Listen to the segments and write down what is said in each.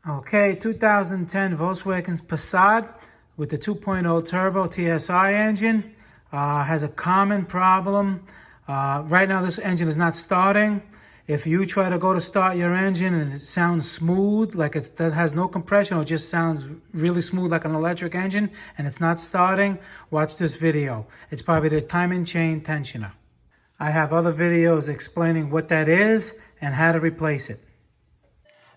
Okay, 2010 Volkswagen Passat with the 2.0 turbo TSI engine has a common problem. Right now this engine is not starting. If you try to go to start your engine and it sounds smooth, like it has no compression, or just sounds really smooth like an electric engine, and it's not starting, watch this video. It's probably the timing chain tensioner. I have other videos explaining what that is and how to replace it.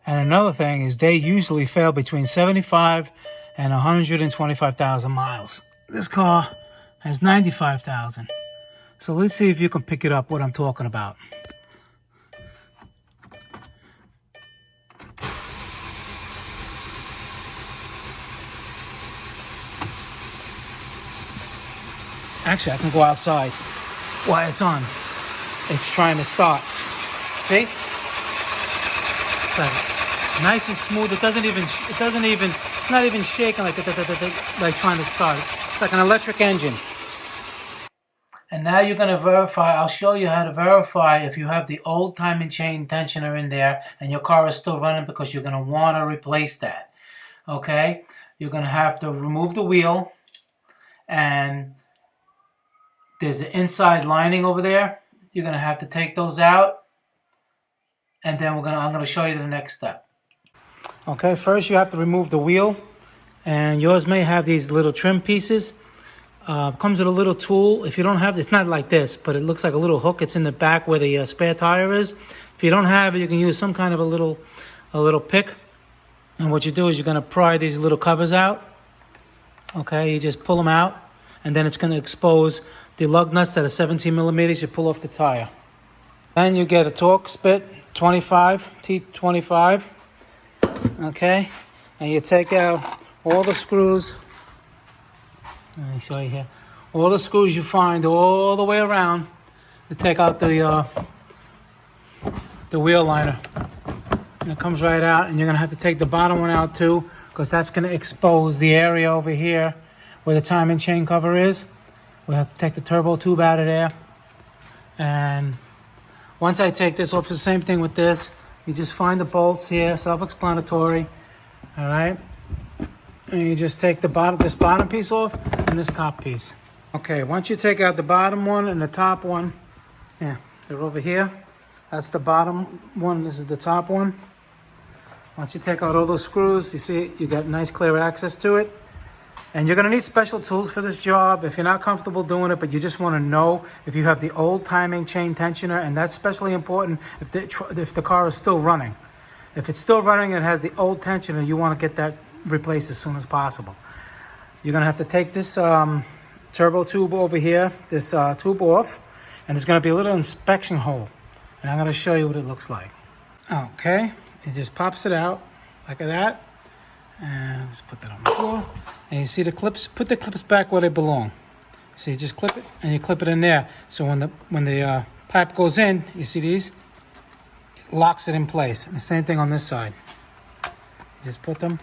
And another thing is they usually fail between 75 and 125,000 miles. This car has 95,000. So let's see if you can pick it up what I'm talking about. Actually, I can go outside while it's on. It's trying to start. See? It's like nice and smooth. It's not even shaking like trying to start. It's like an electric engine. And now you're going to verify. I'll show you how to verify if you have the old timing chain tensioner in there and your car is still running, because you're going to want to replace that. Okay? You're going to have to remove the wheel, and there's the inside lining over there. You're going to have to take those out, and then I'm going to show you the next step. Okay, first you have to remove the wheel, and yours may have these little trim pieces. Comes with a little tool. If you don't have, it's not like this, but it looks like a little hook. It's in the back where the spare tire is. If you don't have it, you can use some kind of a little pick. And what you do is you're going to pry these little covers out. Okay, you just pull them out, and then it's going to expose the lug nuts that are 17 millimeters. You pull off the tire. Then you get a torque spit, 25, T25. Okay, and you take out all the screws. Let me show you here. All the screws you find all the way around to take out the wheel liner. And it comes right out, and you're going to have to take the bottom one out too, because that's going to expose the area over here where the timing chain cover is. We have to take the turbo tube out of there. And once I take this off, it's the same thing with this. You just find the bolts here, self-explanatory. All right. And you just take this bottom piece off and this top piece. Okay, once you take out the bottom one and the top one, yeah, they're over here. That's the bottom one, this is the top one. Once you take out all those screws, you see you got nice clear access to it. And you're gonna need special tools for this job if you're not comfortable doing it, but you just wanna know if you have the old timing chain tensioner, and that's especially important if the car is still running. If it's still running and it has the old tensioner, you wanna get that replaced as soon as possible. You're gonna have to take this turbo tube over here, this tube off, and there's gonna be a little inspection hole, and I'm gonna show you what it looks like. Okay, it just pops it out like that, and let's put that on the floor. And you see the clips, put the clips back where they belong. See, just clip it, and you clip it in there, so when the pipe goes in, you see these, it locks it in place. And the same thing on this side. You just put them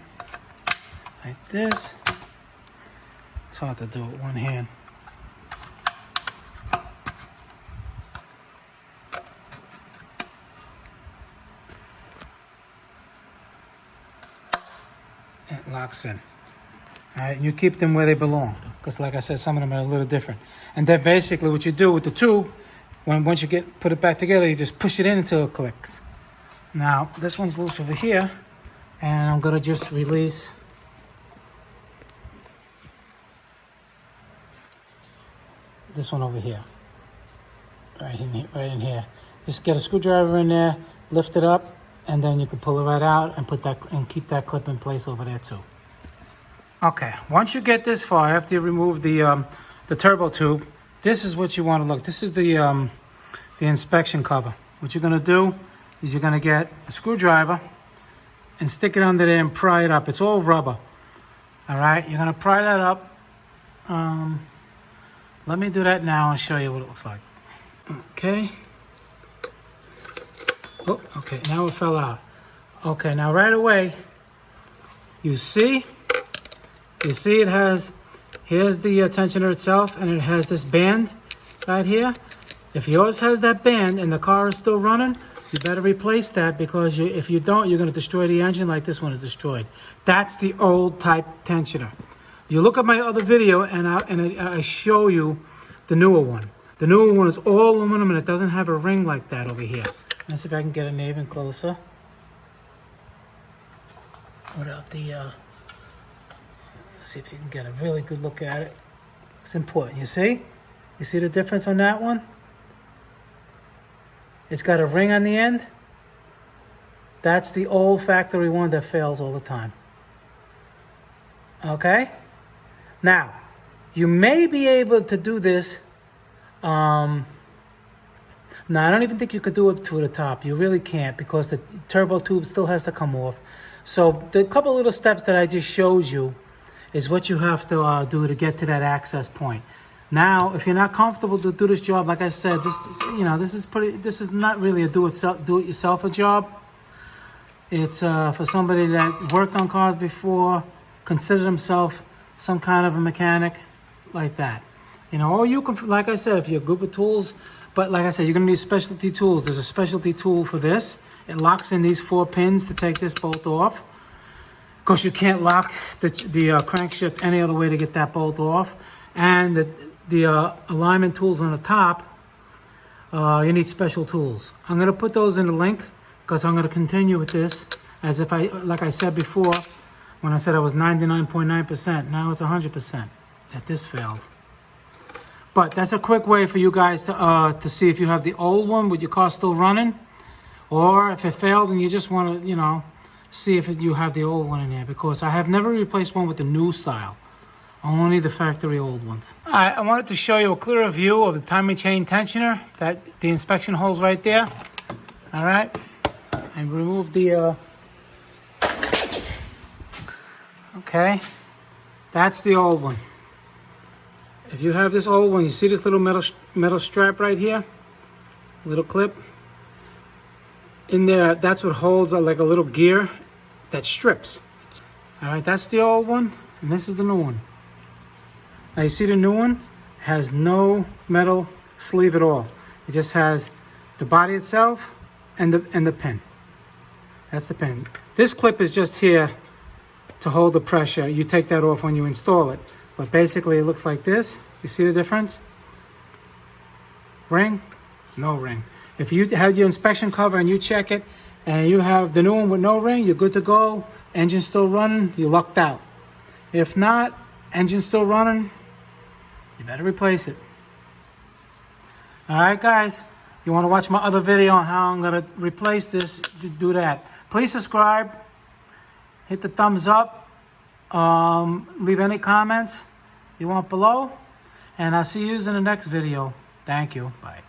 like this. It's hard to do with one hand. It locks in. All right, you keep them where they belong, because like I said, some of them are a little different. And then basically what you do with the tube, once you put it back together, you just push it in until it clicks. Now this one's loose over here, and I'm gonna just release this one over here, right in here. Just get a screwdriver in there, lift it up, and then you can pull it right out and keep that clip in place over there too. Okay, once you get this far, after you remove the turbo tube, this is what you want to look. This is the inspection cover. What you're gonna do is you're gonna get a screwdriver and stick it under there and pry it up. It's all rubber. All right, you're gonna pry that up. Let me do that now and show you what it looks like. Okay. Oh, okay, now it fell out. Okay, now right away, you see it has, here's the tensioner itself, and it has this band right here. If yours has that band and the car is still running, You better replace that, because if you don't, you're going to destroy the engine like this one is destroyed. That's the old type tensioner. You look at my other video and I show you the newer one. The newer one is all aluminum and it doesn't have a ring like that over here. Let's see if I can get it even closer. Without the, let's see if you can get a really good look at it. It's important, you see? You see the difference on that one? It's got a ring on the end. That's the old factory one that fails all the time. Okay? Now, you may be able to do this. No, I don't even think you could do it through the top. You really can't, because the turbo tube still has to come off. So the couple little steps that I just showed you is what you have to do to get to that access point. Now, if you're not comfortable to do this job, like I said, this is not really a do-it-yourself job. It's for somebody that worked on cars before, considered himself some kind of a mechanic, like that. You know, or you can, like I said, if you're a group of tools, but like I said, you're gonna need specialty tools. There's a specialty tool for this. It locks in these 4 pins to take this bolt off. Of course, you can't lock the crankshaft any other way to get that bolt off. And the alignment tools on the top, you need special tools. I'm gonna put those in the link, because I'm gonna continue with this as if like I said before, when I said I was 99.9%, now it's 100% that this failed. But that's a quick way for you guys to see if you have the old one with your car still running, or if it failed and you just want to, you know, see if you have the old one in there, because I have never replaced one with the new style, only the factory old ones. All right, I wanted to show you a clearer view of the timing chain tensioner, that the inspection holes right there. All right, and remove the okay, that's the old one. If you have this old one, you see this little metal strap right here, little clip in there, that's what holds like a little gear that strips. All right, that's the old one, and this is the new one. Now you see the new one has no metal sleeve at all. It just has the body itself and the pin. That's the pin. This clip is just here to hold the pressure. You take that off when you install it. But basically it looks like this. You see the difference? Ring? No ring. If you had your inspection cover and you check it and you have the new one with no ring, you're good to go. Engine still running, you're lucked out. If not, engine still running, you better replace it. All right, guys, you want to watch my other video on how I'm going to replace this, do that. Please subscribe, hit the thumbs up, leave any comments you want below, and I'll see you in the next video. Thank you. Bye.